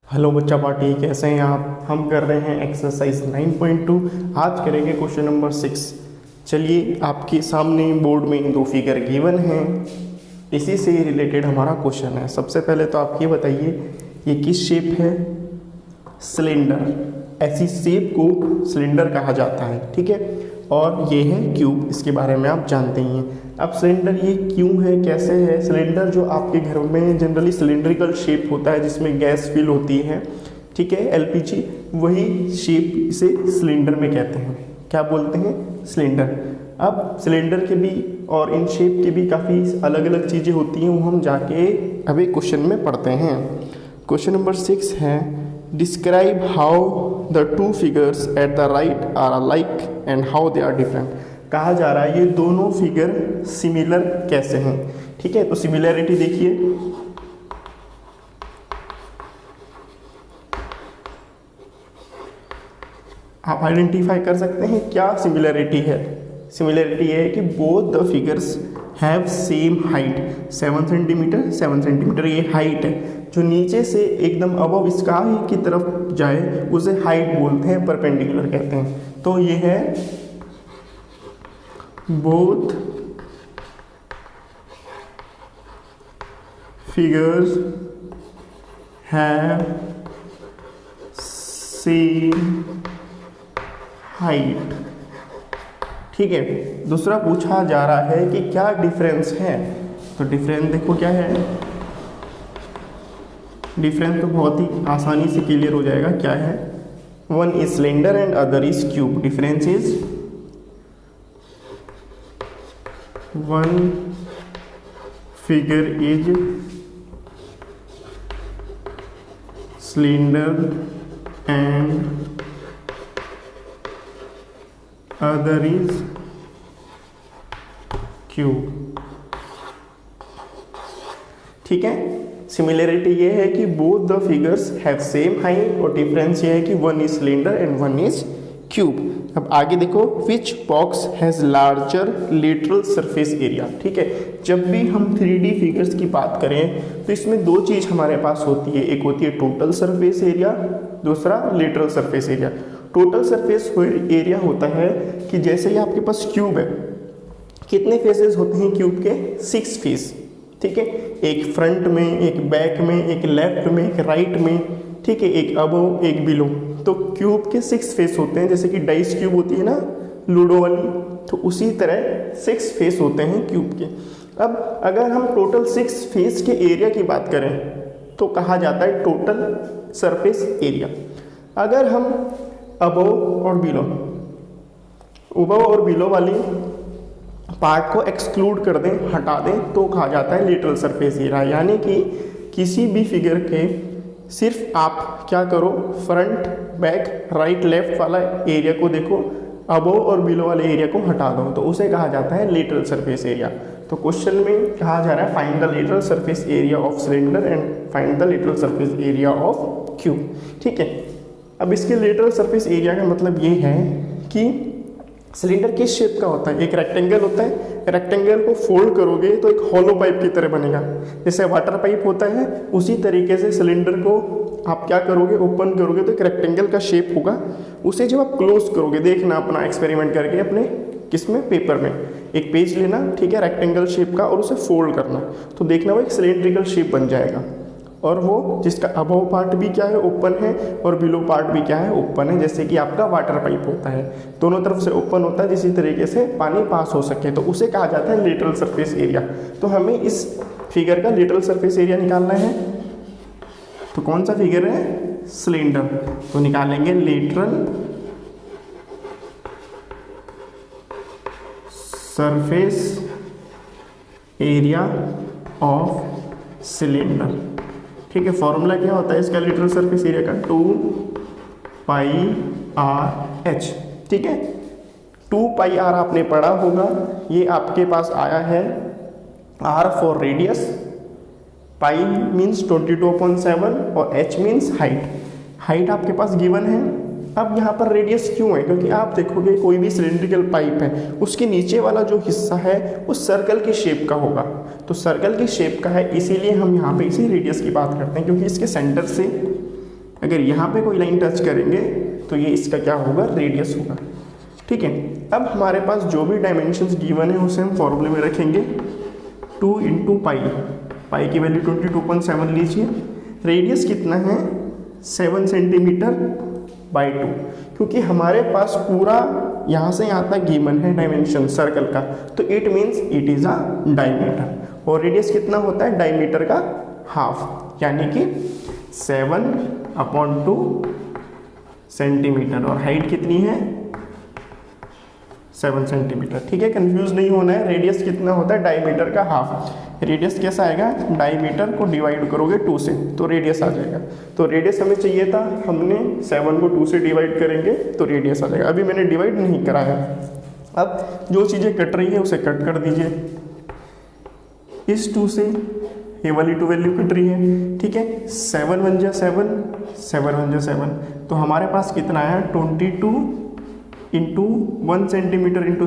Hello बच्चा party, कैसे हैं आप। हम कर रहे हैं एक्सरसाइज 9.2। आज करेंगे क्वेश्चन नंबर 6। चलिए, आपके सामने बोर्ड में दो फिगर गिवन हैं, इसी से रिलेटेड हमारा क्वेश्चन है। सबसे पहले तो आप ये बताइए, ये किस शेप है। सिलेंडर। ऐसी शेप को सिलेंडर कहा जाता है, ठीक है। और ये है क्यूब, इसके बारे में आप जानते ही हैं। अब सिलेंडर ये क्यों है, कैसे है। सिलेंडर जो आपके घर में जनरली सिलेंड्रिकल शेप होता है, जिसमें गैस फिल होती है, ठीक है, एलपीजी, वही शेप इसे सिलेंडर में कहते हैं। क्या बोलते हैं? सिलेंडर। अब सिलेंडर के भी और इन शेप के भी काफ़ी अलग अलग चीज़ें होती हैं, वो हम जाके अभी क्वेश्चन में पढ़ते हैं। क्वेश्चन नंबर 6 है, describe how the two figures at the right are alike and how they are different. कहा जा रहा है ये दोनों फिगर सिमिलर कैसे हैं, ठीक है। तो सिमिलैरिटी देखिए, आप आइडेंटिफाई कर सकते हैं क्या सिमिलैरिटी है। सिमिलैरिटी ये है कि both the figures have same height, 7 centimetre 7 centimetre ये हाइट है। जो नीचे से एकदम अबव स्काई की तरफ जाए उसे हाइट बोलते हैं, परपेंडिकुलर कहते हैं। तो ये है both figures have same height, ठीक है। दूसरा पूछा जा रहा है कि क्या डिफरेंस है। तो डिफरेंस देखो क्या है। डिफरेंस तो बहुत ही आसानी से क्लियर हो जाएगा। क्या है? One is cylinder and other is cube. Difference is one figure is cylinder and other is cube, ठीक है। सिमिलरिटी ये है कि both the figures have same height, और डिफरेंस ये है कि one is cylinder and one is cube. अब आगे देखो, which box has larger lateral surface area, ठीक है। जब भी हम 3D फिगर्स की बात करें तो इसमें दो चीज़ हमारे पास होती है, एक होती है टोटल सरफेस एरिया, दूसरा lateral surface area. Total surface area होता है कि जैसे ही आपके पास क्यूब है, कितने फेसेस होते हैं क्यूब के? 6 फेस, ठीक है। एक फ्रंट में, एक बैक में, एक लेफ्ट में, एक राइट में, ठीक है, एक अबव एक बिलो। तो क्यूब के 6 फेस होते हैं, जैसे कि डाइस क्यूब होती है ना लूडो वाली, तो उसी तरह 6 फेस होते हैं क्यूब के। अब अगर हम टोटल 6 फेस के एरिया की बात करें तो कहा जाता है टोटल सरफेस एरिया। अगर हम अबव और बिलो, अबव और बिलो वाली पार्ट को एक्सक्लूड कर दें, हटा दें, तो कहा जाता है लेटरल सरफेस एरिया। यानी कि किसी भी फिगर के सिर्फ आप क्या करो, फ्रंट बैक राइट लेफ्ट वाला एरिया को देखो, अबव और बिलो वाले एरिया को हटा दो, तो उसे कहा जाता है लेटरल सरफेस एरिया। तो क्वेश्चन में कहा जा रहा है find the lateral surface area of cylinder and find the lateral surface area of cube, ठीक है। अब इसके लेटरल सरफेस एरिया का मतलब ये है कि सिलेंडर किस शेप का होता है। एक रेक्टेंगल होता है, रेक्टेंगल को फोल्ड करोगे तो एक हॉलो पाइप की तरह बनेगा, जैसे वाटर पाइप होता है, उसी तरीके से सिलेंडर को आप क्या करोगे, ओपन करोगे तो एक रेक्टेंगल का शेप होगा। उसे जब आप क्लोज करोगे, देखना अपना एक्सपेरिमेंट करके अपने किसमें, पेपर में एक पेज लेना, ठीक है, रेक्टेंगल शेप का, और उसे फोल्ड करना, तो देखना वो एक सिलेंड्रिकल शेप बन जाएगा। और वो जिसका अबव पार्ट भी क्या है, ओपन है, और बिलो पार्ट भी क्या है, ओपन है, जैसे कि आपका वाटर पाइप होता है, दोनों तरफ से ओपन होता है, जिसी तरीके से पानी पास हो सके, तो उसे कहा जाता है लेटरल सरफेस एरिया। तो हमें इस फिगर का लेटरल सरफेस एरिया निकालना है। तो कौन सा फिगर है? सिलेंडर। तो निकालेंगे lateral surface area of cylinder, ठीक है। फॉर्मूला क्या होता है इसका लेटरल सरफेस एरिया का? 2πr/h, ठीक है। 2πr आपने पढ़ा होगा, ये आपके पास आया है r for radius, pi means 22/7 और h मीन्स हाइट। हाइट आपके पास गिवन है। अब यहाँ पर रेडियस क्यों है? क्योंकि आप देखोगे कोई भी सिलेंड्रिकल पाइप है, उसके नीचे वाला जो हिस्सा है वो सर्कल की शेप का होगा, तो सर्कल की शेप का है, इसीलिए हम यहाँ पे इसी रेडियस की बात करते हैं, क्योंकि इसके सेंटर से अगर यहाँ पे कोई लाइन टच करेंगे तो ये इसका क्या होगा, रेडियस होगा। ठीक है, अब हमारे पास जो भी डायमेंशंस गिवन है उसे हम फॉर्मूले में रखेंगे। 2 × पाई, पाई की वैल्यू 22.7 लीजिए। रेडियस कितना है, 7 सेंटीमीटर बाई 2, क्योंकि हमारे पास पूरा यहाँ से यहाँ तक गिवन है डायमेंशन सर्कल का, तो it means it is a diameter. और रेडियस कितना होता है, डायमीटर का हाफ, यानी कि 7/2 सेंटीमीटर। और हाइट कितनी है, 7 सेंटीमीटर। ठीक है, कंफ्यूज नहीं होना है। रेडियस कितना होता है, डायमीटर का हाफ। रेडियस कैसा आएगा, डायमीटर को डिवाइड करोगे 2 से तो रेडियस आ जाएगा। तो रेडियस हमें चाहिए था, हमने 7 को 2 से डिवाइड करेंगे तो रेडियस आ जाएगा। अभी मैंने डिवाइड नहीं कराया। अब जो चीज़ें कट रही है उसे कट कर दीजिए। इस 2 से ये वाली 2 वैल्यू कट रही है। ठीक है, 7 1 जा 7, 7 1 जा 7, तो हमारे पास कितना आया, 22 × 1 सेंटीमीटर ×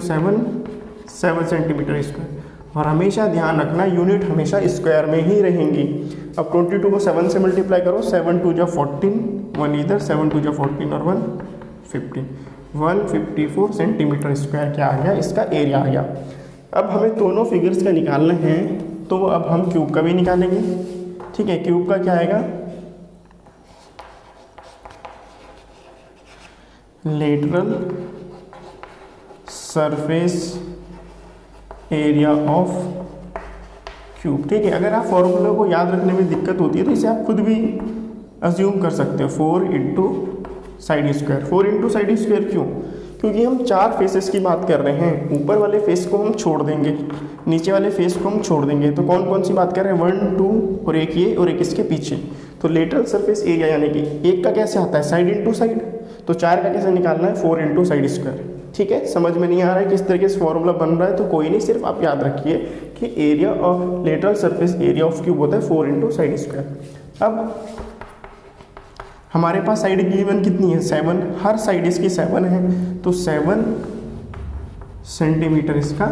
7 सेंटीमीटर स्क्वायर। और हमेशा ध्यान रखना, यूनिट हमेशा स्क्वायर में ही रहेंगी। अब 22 को 7 से मल्टीप्लाई करो, 7 2 जा 14, 1 इधर, 7 2 जा 14 और 1 15, 154 सेंटीमीटर स्क्वायर क्या आ गया, इसका एरिया आ गया। अब हमें दोनों फिगर्स का निकालना है, तो अब हम क्यूब का भी निकालेंगे। ठीक है, क्यूब का क्या आएगा, lateral surface area of cube. ठीक है, अगर आप फॉर्मूला को याद रखने में दिक्कत होती है तो इसे आप खुद भी अज्यूम कर सकते हो, 4 × साइड स्क्वायर। 4 × साइड स्क्वायर क्यों, क्योंकि हम 4 फेसेस की बात कर रहे हैं। ऊपर वाले फेस को हम छोड़ देंगे, नीचे वाले फेस को हम छोड़ देंगे, तो कौन कौन सी बात कर रहे हैं, 1 2 और एक ये और एक इसके पीछे। तो लेटरल सरफेस एरिया यानी कि एक का कैसे आता है, साइड × साइड, तो 4 का कैसे निकालना है, 4 × साइड स्क्वायर। ठीक है, समझ में नहीं आ रहा है किस तरीके से फॉर्मूला बन रहा है, तो कोई नहीं, सिर्फ आप याद रखिए कि area of lateral surface area of cube होता है 4 × साइड स्क्वायर। अब हमारे पास साइड गिवन कितनी है, 7, हर साइड इसकी 7 है, तो 7 सेंटीमीटर इसका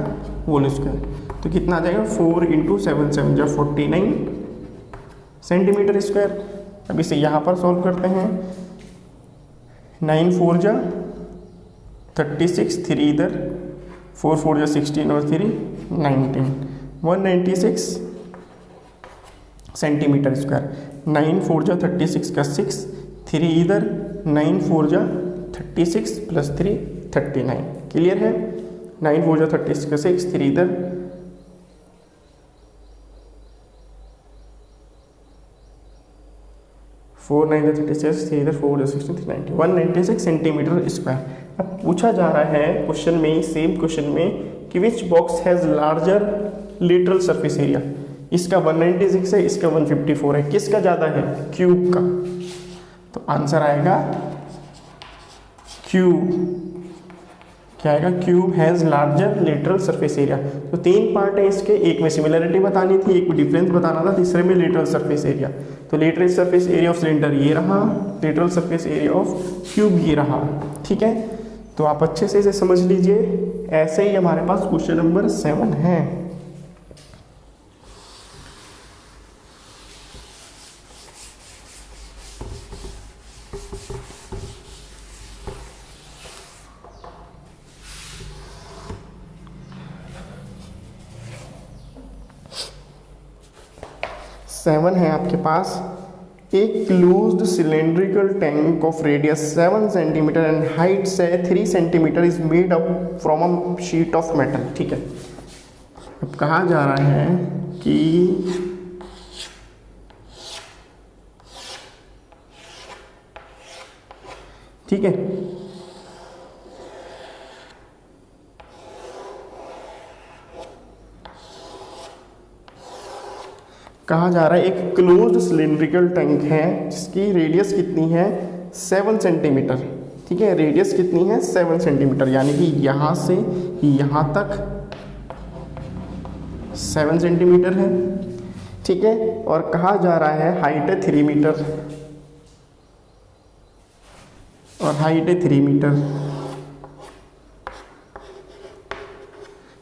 होल स्क्वायर। तो कितना आ जाएगा, 4 × 7 7 जा 49 सेंटीमीटर स्क्वायर। अब इसे यहाँ पर सॉल्व करते हैं, 9 4 जा 36, 3 इधर, 4 4 जा 16 और 3 19, 196 सेंटीमीटर स्क्वायर। 9 4 जा 36 का 6, 3 इधर, 9 4 जा 36 + 3 39। क्लियर है, 9 4 जा 36 का 6, 3 इधर, 4 9 जा 36, 3 इधर, 4 जा 16, 3 90, 196 सेंटीमीटर स्क्वायर। अब पूछा जा रहा है क्वेश्चन में, सेम क्वेश्चन में, कि which box has larger lateral surface area. इसका 196 है, इसका 154 है, किसका ज़्यादा है, क्यूब का। तो आंसर आएगा क्यूब। क्या आएगा, cube has larger lateral surface area. तो 3 पार्ट है इसके, एक में सिमिलरिटी बतानी थी, एक में डिफरेंस बताना था, तीसरे में लेटरल सरफेस एरिया। तो lateral surface area of cylinder ये रहा, lateral surface area of cube ये रहा। ठीक है, तो आप अच्छे से इसे समझ लीजिए। ऐसे ही हमारे पास क्वेश्चन नंबर 7 है। सेवन है आपके पास, एक closed cylindrical tank of radius 7 centimetre and height से 3 centimetre is made up from a sheet of metal. ठीक है, अब कहा जा रहा है कि ठीक है, कहा जा रहा है एक क्लोज्ड सिलेंड्रिकल टैंक है जिसकी रेडियस कितनी है 7 सेंटीमीटर। ठीक है, रेडियस कितनी है 7 सेंटीमीटर, यानी कि यहाँ से यहाँ तक 7 सेंटीमीटर है। ठीक है, और कहा जा रहा है हाइट है 3 मीटर और हाइट है 3 मीटर।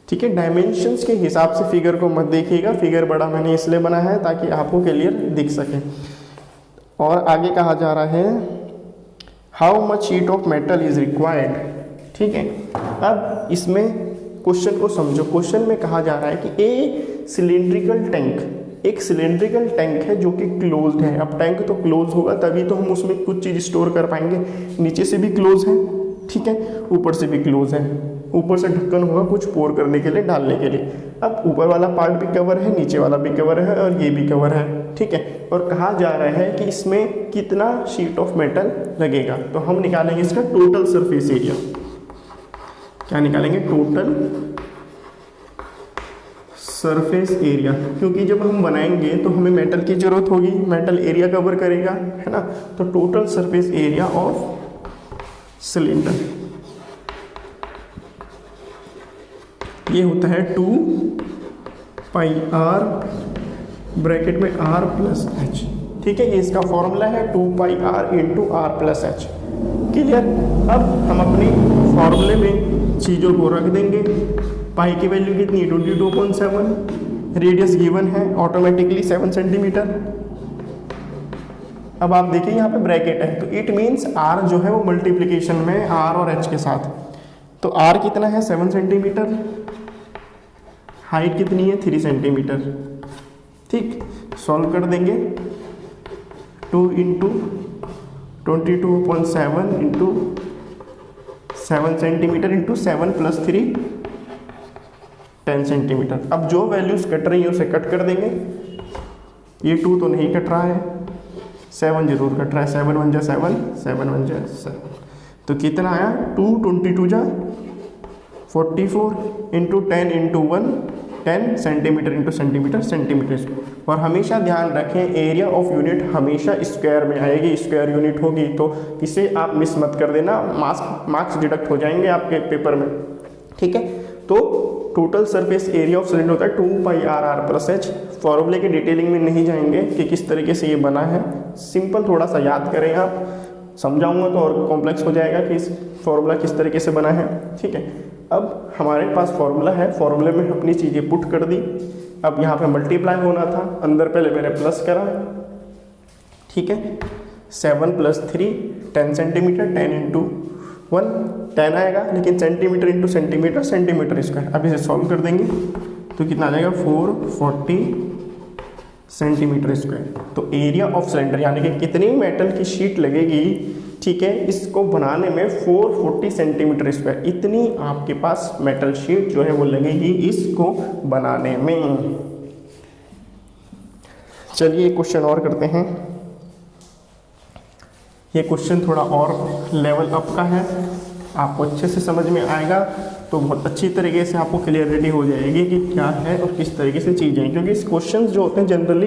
ठीक है, डायमेंशंस के हिसाब से फिगर को मत देखिएगा, फिगर बड़ा मैंने इसलिए बनाया है ताकि आपको क्लियर दिख सके। और आगे कहा जा रहा है how much sheet of metal is required. ठीक है, अब इसमें क्वेश्चन को समझो। क्वेश्चन में कहा जा रहा है कि एक सिलेंड्रिकल टैंक है जो कि क्लोज्ड है। अब टैंक तो क्लोज होगा तभी तो हम उसमें कुछ चीज़ स्टोर कर पाएंगे। नीचे से भी क्लोज है, ठीक है, ऊपर से भी क्लोज है। ऊपर से ढक्कन होगा कुछ पोर करने के लिए, डालने के लिए। अब ऊपर वाला पार्ट भी कवर है, नीचे वाला भी कवर है और ये भी कवर है, ठीक है। और कहा जा रहा है कि इसमें कितना शीट ऑफ मेटल लगेगा। तो हम निकालेंगे इसका टोटल सरफेस एरिया। क्या निकालेंगे? टोटल सरफेस एरिया, क्योंकि जब हम बनाएंगे तो हमें मेटल की जरूरत होगी, मेटल एरिया कवर करेगा, है ना। तो total surface area of cylinder ये होता है 2 पाई आर ब्रैकेट में r प्लस एच। ठीक है, ये इसका फॉर्मूला है 2 pi r into r plus h. Clear. अब हम अपनी फॉर्मूले में चीज़ों को रख देंगे। पाई की वैल्यू कितनी है? 22.7। रेडियस गिवन है ऑटोमेटिकली 7 सेंटीमीटर। अब आप देखिए यहाँ पे ब्रैकेट है, तो इट मीन्स r जो है वो मल्टीप्लीकेशन में r और h के साथ। तो r कितना है? 7 सेंटीमीटर। हाइट कितनी है? 3 सेंटीमीटर। ठीक, सॉल्व कर देंगे। 2 into 22.7 into 7 centimetre into 7 plus 3 10 centimetre. अब जो वैल्यूज कट रही है उसे कट कर देंगे। ये 2 तो नहीं कट रहा है, 7 जरूर कट रहा है। 7 1 जा 7, 7 1 जा 7। तो कितना आया? 2 22 जा 44 into 10 into 1 10 centimetre into centimetre square. और हमेशा ध्यान रखें एरिया ऑफ यूनिट हमेशा स्क्वायर में आएगी, स्क्वायर यूनिट होगी। तो इसे आप मिस मत कर देना, मार्क्स डिडक्ट हो जाएंगे आपके पेपर में। ठीक है, तो total surface area of cylinder होता है 2 pi are are plus H. फॉर्मूले की डिटेलिंग में नहीं जाएंगे कि किस तरीके से ये बना है, सिंपल थोड़ा सा याद करें आप। समझाऊंगा तो और कॉम्प्लेक्स हो जाएगा कि इस फॉर्मूला किस तरीके से बना है। ठीक है, अब हमारे पास फॉर्मूला है, फॉर्मूले में अपनी चीज़ें पुट कर दी। अब यहाँ पे मल्टीप्लाई होना था, अंदर पहले मैंने प्लस करा। ठीक है, 7 प्लस 3 10 सेंटीमीटर, 10 इंटू 1 10 आएगा, लेकिन सेंटीमीटर इंटू सेंटीमीटर स्क्वायर। अब इसे सॉल्व कर देंगे तो कितना आ जाएगा? 440 सेंटीमीटर स्क्वायर। तो एरिया ऑफ सिलेंडर यानी कि कितनी मेटल की शीट लगेगी, ठीक है, इसको बनाने में 440 सेंटीमीटर स्क्वायर, इतनी आपके पास मेटल शीट जो है वो लगेगी इसको बनाने में। चलिए क्वेश्चन और करते हैं। ये क्वेश्चन थोड़ा और लेवल अप का है, आपको अच्छे से समझ में आएगा तो बहुत अच्छी तरीके से आपको क्लियरिटी हो जाएगी कि क्या है और किस तरीके से चीज़ें हैं। क्योंकि इस क्वेश्चंस जो होते हैं जनरली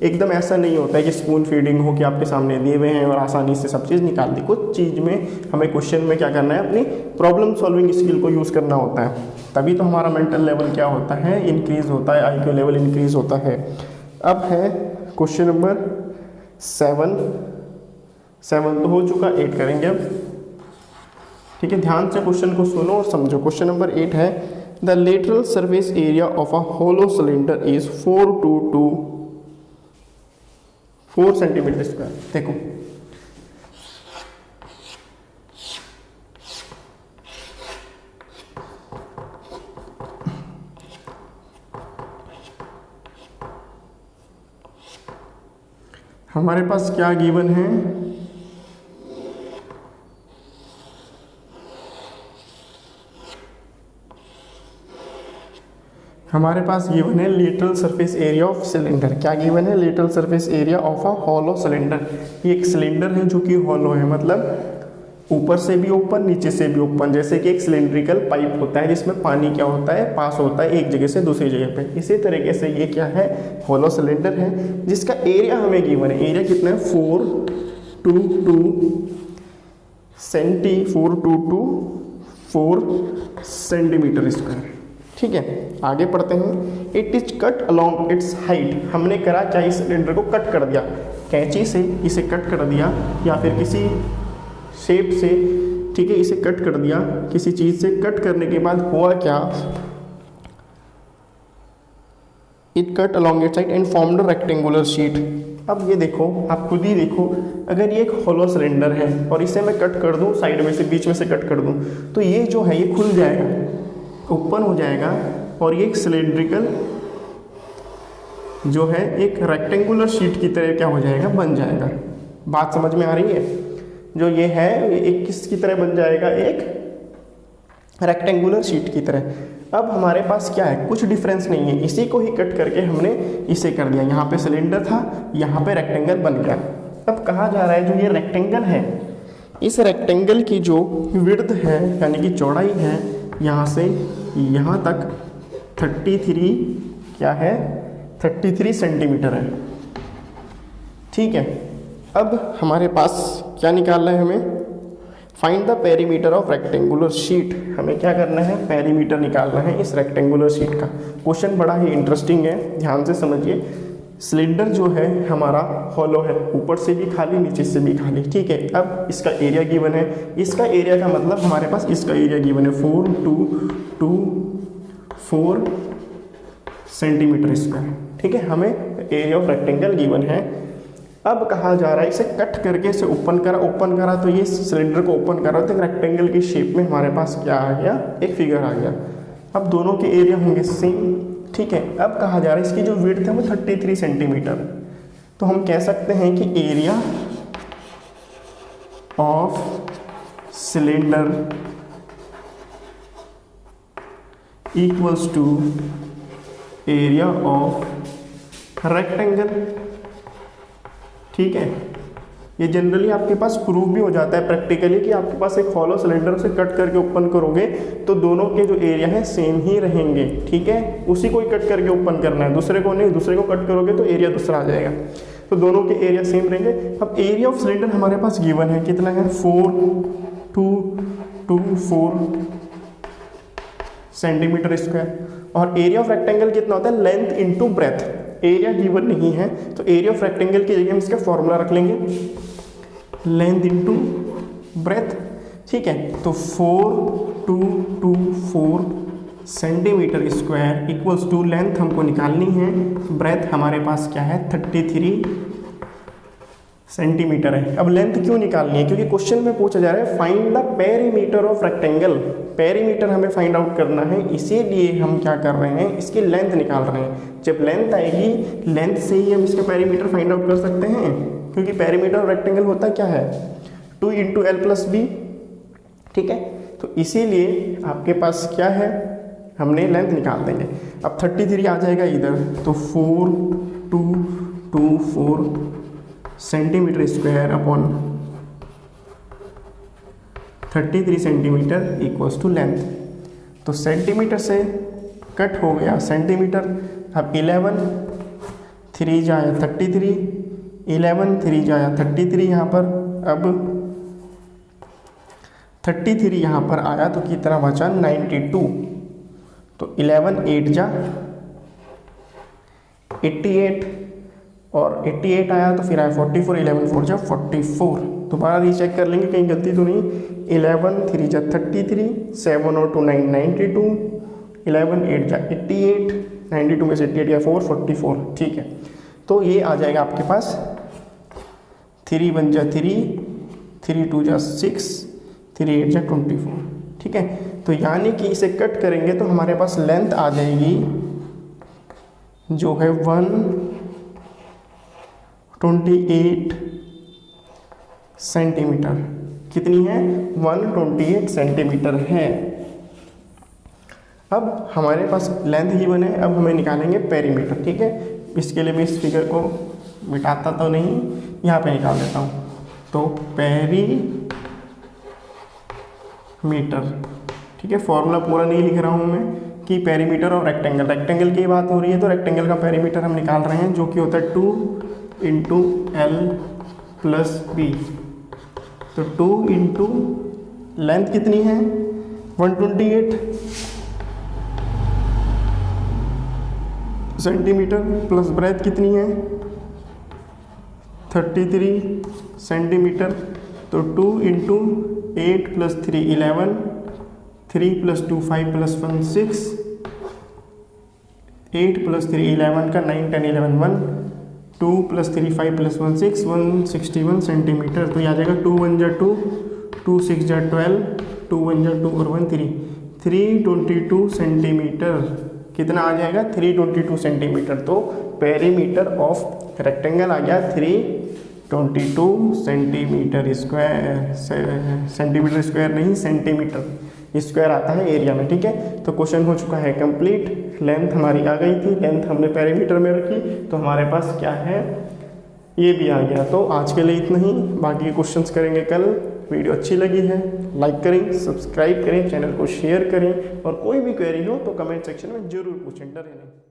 एकदम ऐसा नहीं होता है कि स्पून फीडिंग हो कि आपके सामने दिए हुए हैं और आसानी से सब चीज़ निकाल दी। कुछ चीज़ में हमें क्वेश्चन में क्या करना है, अपनी प्रॉब्लम सॉल्विंग स्किल को यूज़ करना होता है, तभी तो हमारा मेंटल लेवल क्या होता है, इंक्रीज़ होता है, IQ लेवल इंक्रीज़ होता है। अब है क्वेश्चन नंबर 7 तो हो चुका, 8 करेंगे अब। ठीक है, ध्यान से क्वेश्चन को सुनो और समझो। क्वेश्चन नंबर 8 है the lateral surface area of a hollow cylinder is 4 centimetre square. देखो हमारे पास क्या गिवन है, हमारे पास गिवन है lateral surface area of cylinder. क्या गिवन है? Lateral surface area of a hollow cylinder. ये एक सिलेंडर है जो कि हॉलो है, मतलब ऊपर से भी ओपन नीचे से भी ओपन। जैसे कि एक सिलेंड्रिकल पाइप होता है जिसमें पानी क्या होता है, पास होता है एक जगह से दूसरी जगह पे। इसी तरीके से ये क्या है, हॉलो सिलेंडर है जिसका एरिया हमें गिवन है। एरिया कितना है? 4 सेंटीमीटर स्क्वायर। ठीक है, आगे पढ़ते हैं। It is cut along its height. हमने करा क्या, इस सिलेंडर को कट कर दिया, कैंची से इसे कट कर दिया या फिर किसी शेप से, ठीक है, इसे कट कर दिया किसी चीज़ से। कट करने के बाद हुआ क्या, it cut along its height and formed a rectangular sheet. अब ये देखो, आप खुद ही देखो, अगर ये एक होलो सिलेंडर है और इसे मैं कट कर दूं, साइड में से बीच में से कट कर दूं, तो ये जो है ये खुल जाएगा, ओपन हो जाएगा और ये एक सिलेंड्रिकल जो है एक रेक्टेंगुलर शीट की तरह क्या हो जाएगा, बन जाएगा। बात समझ में आ रही है? जो ये है ये एक किसकी तरह बन जाएगा, एक रेक्टेंगुलर शीट की तरह। अब हमारे पास क्या है, कुछ डिफरेंस नहीं है, इसी को ही कट करके हमने इसे कर दिया, यहाँ पे सिलेंडर था, यहाँ पे रेक्टेंगल बन गया। अब कहा जा रहा है जो ये रेक्टेंगल है, इस रेक्टेंगल की जो विड्थ है यानी कि चौड़ाई है, यहाँ से यहाँ तक 33 क्या है, 33 सेंटीमीटर है। ठीक है, अब हमारे पास क्या निकालना है, हमें find the perimeter of rectangular sheet. हमें क्या करना है, पेरीमीटर निकालना है इस रेक्टेंगुलर शीट का। क्वेश्चन बड़ा ही इंटरेस्टिंग है, ध्यान से समझिए। सिलेंडर जो है हमारा हॉलो है, ऊपर से भी खाली नीचे से भी खाली। ठीक है, अब इसका एरिया गिवन है, इसका एरिया का मतलब हमारे पास इसका एरिया गिवन है 4 सेंटीमीटर स्क्वायर। ठीक है, हमें एरिया ऑफ रेक्टेंगल गिवन है। अब कहा जा रहा है इसे कट करके इसे ओपन करा तो ये सिलेंडर को ओपन करा तो एक रेक्टेंगल की शेप में हमारे पास क्या आ गया, एक फिगर आ गया। अब दोनों के एरिया होंगे सेम। ठीक है, अब कहा जा रहा है इसकी जो विड्थ है वो 33 सेंटीमीटर, तो हम कह सकते हैं कि area of cylinder equals to area of rectangle. ठीक है, ये जनरली आपके पास प्रूव भी हो जाता है प्रैक्टिकली कि आपके पास एक हॉलो सिलेंडर से कट करके ओपन करोगे तो दोनों के जो एरिया है सेम ही रहेंगे। ठीक है, उसी को ही कट करके ओपन करना है, दूसरे को नहीं। दूसरे को कट करोगे तो एरिया दूसरा आ जाएगा, तो दोनों के एरिया सेम रहेंगे। अब एरिया ऑफ सिलेंडर हमारे पास गिवन है, कितना है, 4 सेंटीमीटर स्क्वायर। और एरिया ऑफ रेक्टेंगल कितना होता है, length into breadth. Area given नहीं है तो एरिया ऑफ रेक्टेंगल की जगह हम इसका फॉर्मूला रख लेंगे, लेंथ इंटू ब्रेथ। ठीक है, तो 4 centimetre square equals to, length हमको निकालनी है, ब्रेथ हमारे पास क्या है 33 सेंटीमीटर है। अब लेंथ क्यों निकालनी है, क्योंकि क्वेश्चन में पूछा जा रहा है find the perimeter of rectangle. Perimeter हमें फाइंड आउट करना है, इसीलिए हम क्या कर रहे हैं, इसकी लेंथ निकाल रहे हैं। जब लेंथ आएगी, लेंथ से ही हम इसका पेरीमीटर फाइंड आउट कर सकते हैं, क्योंकि पेरीमीटर ऑफ रेक्टेंगल होता क्या है, 2 × L+B। ठीक है, तो इसीलिए आपके पास क्या है, हमने लेंथ निकाल देंगे। अब 33 आ जाएगा इधर, तो 4 centimetre square upon 33 centimetre equals to length. तो सेंटीमीटर से कट हो गया सेंटीमीटर। अब 11 3 जाया 33, 11 3 जाया 33 यहाँ पर। अब 33 यहाँ पर आया तो कितना बचा 92, तो 11 8 जा 88 और 88 आया तो फिर आया 44, 11 4 जा 44। दोबारा रीचेक कर लेंगे कहीं गलती तो नहीं। 11 3 जा 33, 7 और 2 9 92, 11 8 जा 88, 92 में से 88 या 4 44। ठीक है, तो ये आ जाएगा आपके पास 3 1 जा 3, 3 2 जा 6, 3 8 जा 24। ठीक है, तो यानी कि इसे कट करेंगे तो हमारे पास लेंथ आ जाएगी जो है 128 सेंटीमीटर। कितनी है, 128 सेंटीमीटर है। अब हमारे पास लेंथ ही बने, अब हमें निकालेंगे पेरीमीटर। ठीक है, इसके लिए मैं इस फिगर को मिटाता तो नहीं, यहाँ पे निकाल देता हूँ। तो पेरीमीटर, ठीक है, फॉर्मूला पूरा नहीं लिख रहा हूँ मैं कि पेरीमीटर और रेक्टेंगल की बात हो रही है तो रेक्टेंगल का पेरीमीटर हम निकाल रहे हैं, जो कि होता है 2 × L+B। तो 2 × लेंथ कितनी है 128 सेंटीमीटर प्लस ब्रेथ कितनी है 33 सेंटीमीटर। तो 2 × 8 + 3 11, 3 + 2 5 + 1 6, 8 + 3 11 का 9 10 11 1 2 + 3 5 + 1 6 161 सेंटीमीटर। तो ये आ जाएगा 2 1 जा 2 2 6 जा 12 2 1 जा 2 और 1 3 322 सेंटीमीटर। कितना आ जाएगा 322 सेंटीमीटर। तो पेरीमीटर ऑफ रेक्टेंगल आ गया 322 सेंटीमीटर स्क्वायर। सेंटीमीटर स्क्वायर नहीं, सेंटीमीटर स्क्वायर आता है एरिया में। ठीक है, तो क्वेश्चन हो चुका है कंप्लीट। लेंथ हमारी आ गई थी, लेंथ हमने पेरीमीटर में रखी, तो हमारे पास क्या है, ये भी आ गया। तो आज के लिए इतना ही, बाकी क्वेश्चंस करेंगे कल। वीडियो अच्छी लगी है लाइक करें, सब्सक्राइब करें, चैनल को शेयर करें, और कोई भी क्वेरी हो तो कमेंट सेक्शन में जरूर पूछें, डरे नहीं।